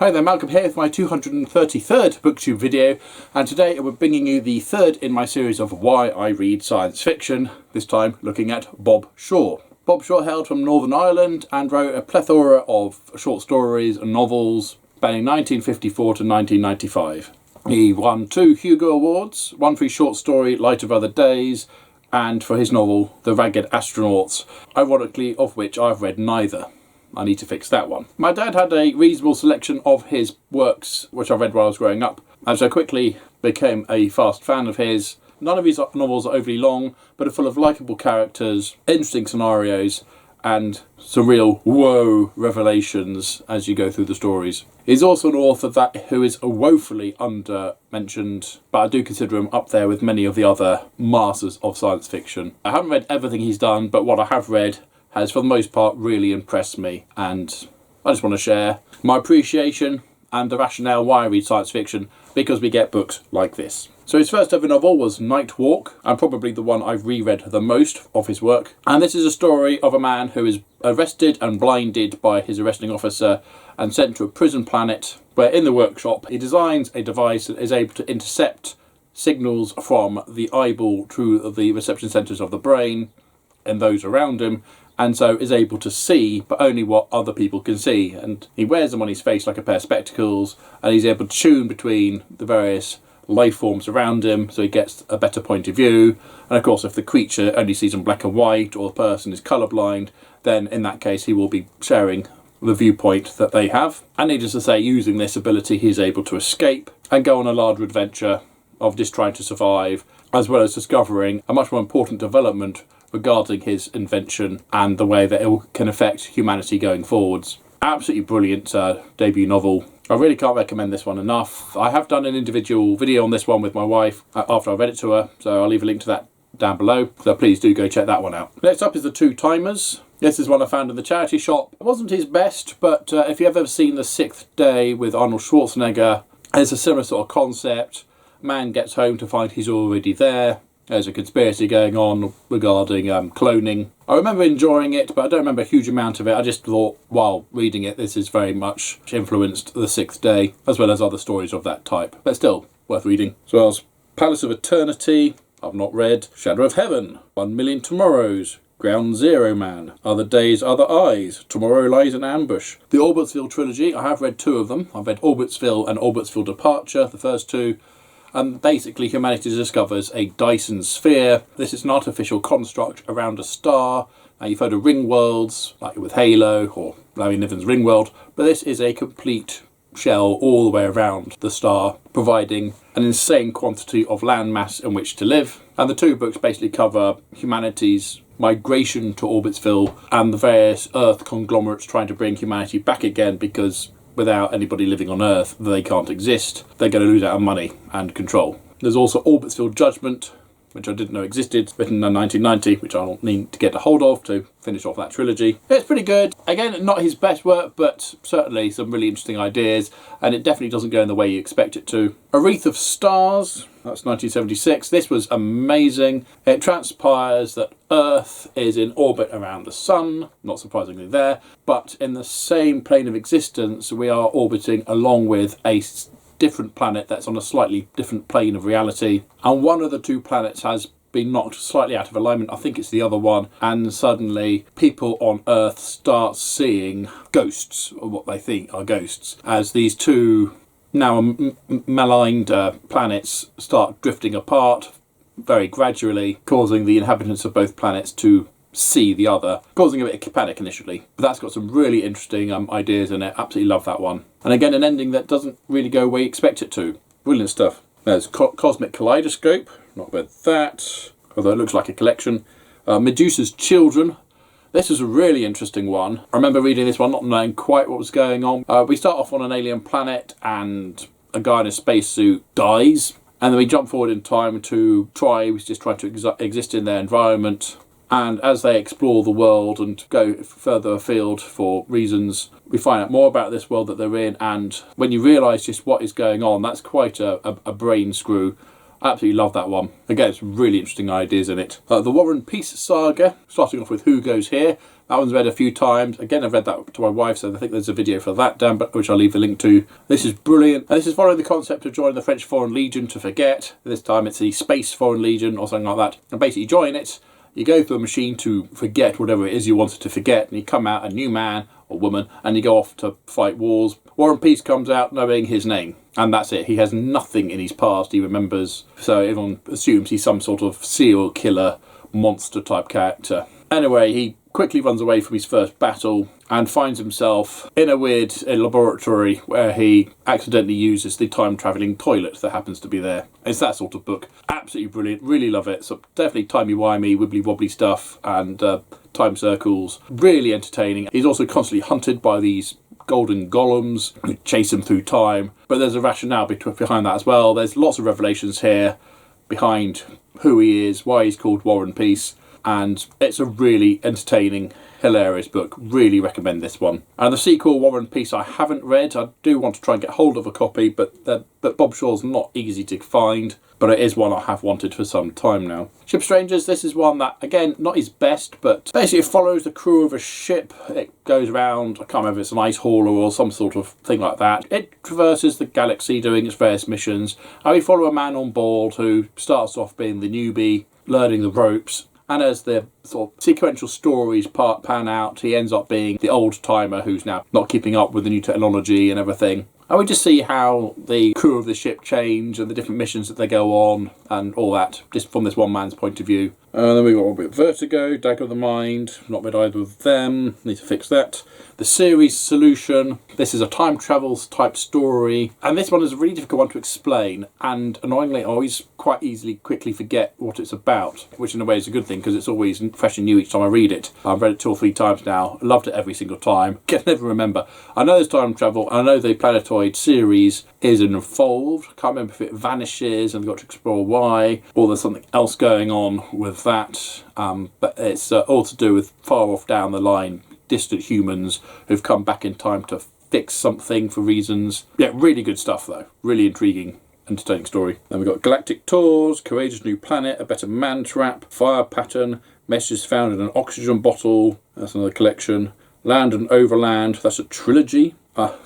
Hi there, Malcolm here with my 233rd Booktube video, and today we're bringing you the third in my series of Why I Read Science Fiction, this time looking at Bob Shaw. Bob Shaw hailed from Northern Ireland and wrote a plethora of short stories and novels spanning 1954 to 1995. He won 2 Hugo Awards, one for his short story Light of Other Days, and for his novel The Ragged Astronauts, ironically of which I've read neither. I need to fix that one. My dad had a reasonable selection of his works, which I read while I was growing up, and so quickly became a fast fan of his. None of his novels are overly long, but are full of likeable characters, interesting scenarios, and some real whoa revelations as you go through the stories. He's also an author who is woefully under-mentioned, but I do consider him up there with many of the other masters of science fiction. I haven't read everything he's done, but what I have read has for the most part really impressed me, and I just want to share my appreciation and the rationale why I read science fiction, because we get books like this. So his first ever novel was Night Walk, and probably the one I've reread the most of his work. And this is a story of a man who is arrested and blinded by his arresting officer and sent to a prison planet, where in the workshop he designs a device that is able to intercept signals from the eyeball through the reception centres of the brain and those around him, and so is able to see, but only what other people can see. And he wears them on his face like a pair of spectacles, and he's able to tune between the various life forms around him, so he gets a better point of view. And of course, if the creature only sees in black and white, or the person is colourblind, then in that case he will be sharing the viewpoint that they have. And needless to say, using this ability, he's able to escape and go on a larger adventure of just trying to survive, as well as discovering a much more important development regarding his invention and the way that it can affect humanity going forwards. Absolutely brilliant debut novel. I really can't recommend this one enough. I have done an individual video on this one with my wife after I read it to her, so I'll leave a link to that down below, so please do go check that one out. Next up is The Two Timers. This is one I found in the charity shop. It wasn't his best, but if you've ever seen The Sixth Day with Arnold Schwarzenegger, it's a similar sort of concept. Man gets home to find he's already there. There's a conspiracy going on regarding cloning. I remember enjoying it, but I don't remember a huge amount of it. I just thought, while reading it, this is very much influenced The Sixth Day, as well as other stories of that type. But still, worth reading. As well as Palace of Eternity, I've not read. Shadow of Heaven, 1 Million Tomorrows, Ground Zero Man, Other Days, Other Eyes, Tomorrow Lies in Ambush. The Orbitsville trilogy, I have read 2 of them. I've read Orbitsville and Orbitsville Departure, the first 2. And basically humanity discovers a Dyson sphere. This is an artificial construct around a star. Now you've heard of ring worlds, like with Halo or Larry Niven's Ring World, but this is a complete shell all the way around the star, providing an insane quantity of land mass in which to live. And the 2 books basically cover humanity's migration to Orbitsville and the various Earth conglomerates trying to bring humanity back again, because without anybody living on Earth, they can't exist. They're going to lose out on money and control. There's also Orbitsville Judgment, which I didn't know existed, written in 1990, which I'll need to get a hold of to finish off that trilogy. It's pretty good. Again, not his best work, but certainly some really interesting ideas, and it definitely doesn't go in the way you expect it to. A Wreath of Stars, that's 1976. This was amazing. It transpires that Earth is in orbit around the Sun, not surprisingly there, but in the same plane of existence, we are orbiting along with a different planet that's on a slightly different plane of reality, and one of the 2 planets has been knocked slightly out of alignment. I think it's the other one, and suddenly people on Earth start seeing ghosts, or what they think are ghosts, as these 2 now maligned planets start drifting apart very gradually, causing the inhabitants of both planets to see the other, causing a bit of panic initially. But that's got some really interesting ideas in it. Absolutely love that one. And again, an ending that doesn't really go where you expect it to. Brilliant stuff. There's Cosmic Kaleidoscope, not read that, although it looks like a collection. Medusa's Children. This is a really interesting one. I remember reading this one, not knowing quite what was going on. We start off on an alien planet and a guy in a spacesuit dies. And then we jump forward in time to tribes just trying to exist in their environment. And as they explore the world and go further afield for reasons, we find out more about this world that they're in. And when you realise just what is going on, that's quite a brain screw. I absolutely love that one. Again, some really interesting ideas in it. The War and Peace Saga, starting off with Who Goes Here. That one's read a few times. Again, I've read that to my wife, so I think there's a video for that down, which I'll leave a link to. This is brilliant. And this is following the concept of joining the French Foreign Legion to forget. This time it's the Space Foreign Legion or something like that. And basically you join it, you go through a machine to forget whatever it is you wanted to forget, and you come out a new man or woman, and you go off to fight wars. War and Peace comes out knowing his name, and that's it. He has nothing in his past he remembers, so everyone assumes he's some sort of serial killer, monster type character. Anyway, he quickly runs away from his first battle and finds himself in a weird laboratory where he accidentally uses the time-travelling toilet that happens to be there. It's that sort of book. Absolutely brilliant. Really love it. So definitely timey-wimey, wibbly-wobbly stuff and time circles. Really entertaining. He's also constantly hunted by these golden golems who chase him through time. But there's a rationale behind that as well. There's lots of revelations here behind who he is, why he's called War and Peace. And it's a really entertaining, hilarious book. Really recommend this one. And the sequel, War and Peace, I haven't read. I do want to try and get hold of a copy, but Bob Shaw's not easy to find. But it is one I have wanted for some time now. Ship Strangers, this is one that, again, not his best, but basically it follows the crew of a ship. It goes around, I can't remember if it's an ice hauler or some sort of thing like that. It traverses the galaxy doing its various missions. And we follow a man on board who starts off being the newbie, learning the ropes. And as the sort of sequential stories pan out, he ends up being the old-timer who's now not keeping up with the new technology and everything. And we just see how the crew of the ship change and the different missions that they go on and all that, just from this one man's point of view. And then we've got a bit of Vertigo, Dagger of the Mind, not read either of them, need to fix that. The Series Solution, this is a time travel type story. And this one is a really difficult one to explain. And annoyingly, I always quite quickly forget what it's about, which in a way is a good thing because it's always fresh and new each time I read it. I've read it 2 or 3 times now, loved it every single time, can never remember. I know there's time travel, I know the Planetoid series is involved. I can't remember if it vanishes and we've got to explore why, or there's something else going on with that. But it's all to do with far off down the line, distant humans who've come back in time to fix something for reasons. Yeah, really good stuff though. Really intriguing, entertaining story. Then we've got Galactic Tours, Courageous New Planet, A Better Man Trap, Fire Pattern, Messages Found in an Oxygen Bottle, that's another collection. Land and Overland, that's a trilogy.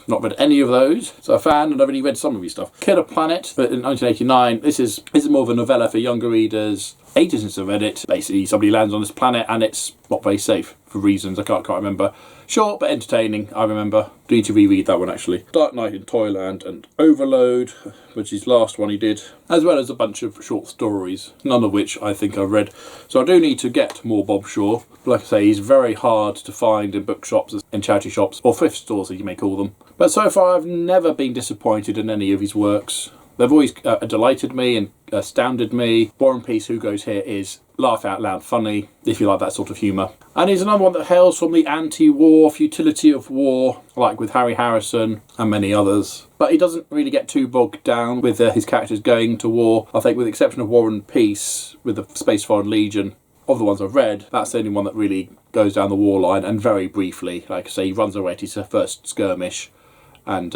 Not read any of those, so a fan, and I've only read some of his stuff. Killer Planet, but in 1989. This is more of a novella for younger readers. Ages since I've read it. Basically, somebody lands on this planet and it's not very safe for reasons I can't remember. Short but entertaining, I remember. Do need to reread that one actually. Dark Knight in Toyland and Overload, which is the last one he did, as well as a bunch of short stories, none of which I think I've read. So I do need to get more Bob Shaw. But like I say, he's very hard to find in bookshops, in charity shops, or thrift stores as you may call them. But so far I've never been disappointed in any of his works. They've always delighted me and astounded me. War and Peace, Who Goes Here is laugh out loud funny, if you like that sort of humour. And he's another one that hails from the anti-war futility of war, like with Harry Harrison and many others. But he doesn't really get too bogged down with his characters going to war. I think with the exception of War and Peace, with the Space Foreign Legion, of the ones I've read, that's the only one that really goes down the war line, and very briefly. Like I say, he runs away to his first skirmish and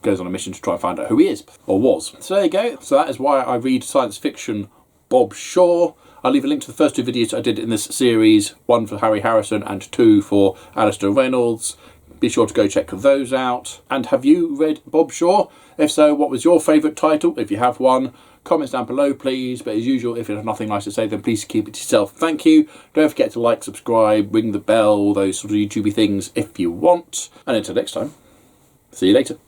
goes on a mission to try and find out who he is, or was. So there you go. So that is why I read science fiction Bob Shaw. I'll leave a link to the first 2 videos I did in this series, 1 for Harry Harrison and 2 for Alistair Reynolds. Be sure to go check those out. And have you read Bob Shaw? If so, what was your favourite title, if you have one? Comments down below, please. But as usual, if you have nothing nice to say, then please keep it to yourself. Thank you. Don't forget to like, subscribe, ring the bell, those sort of YouTubey things if you want. And until next time, see you later.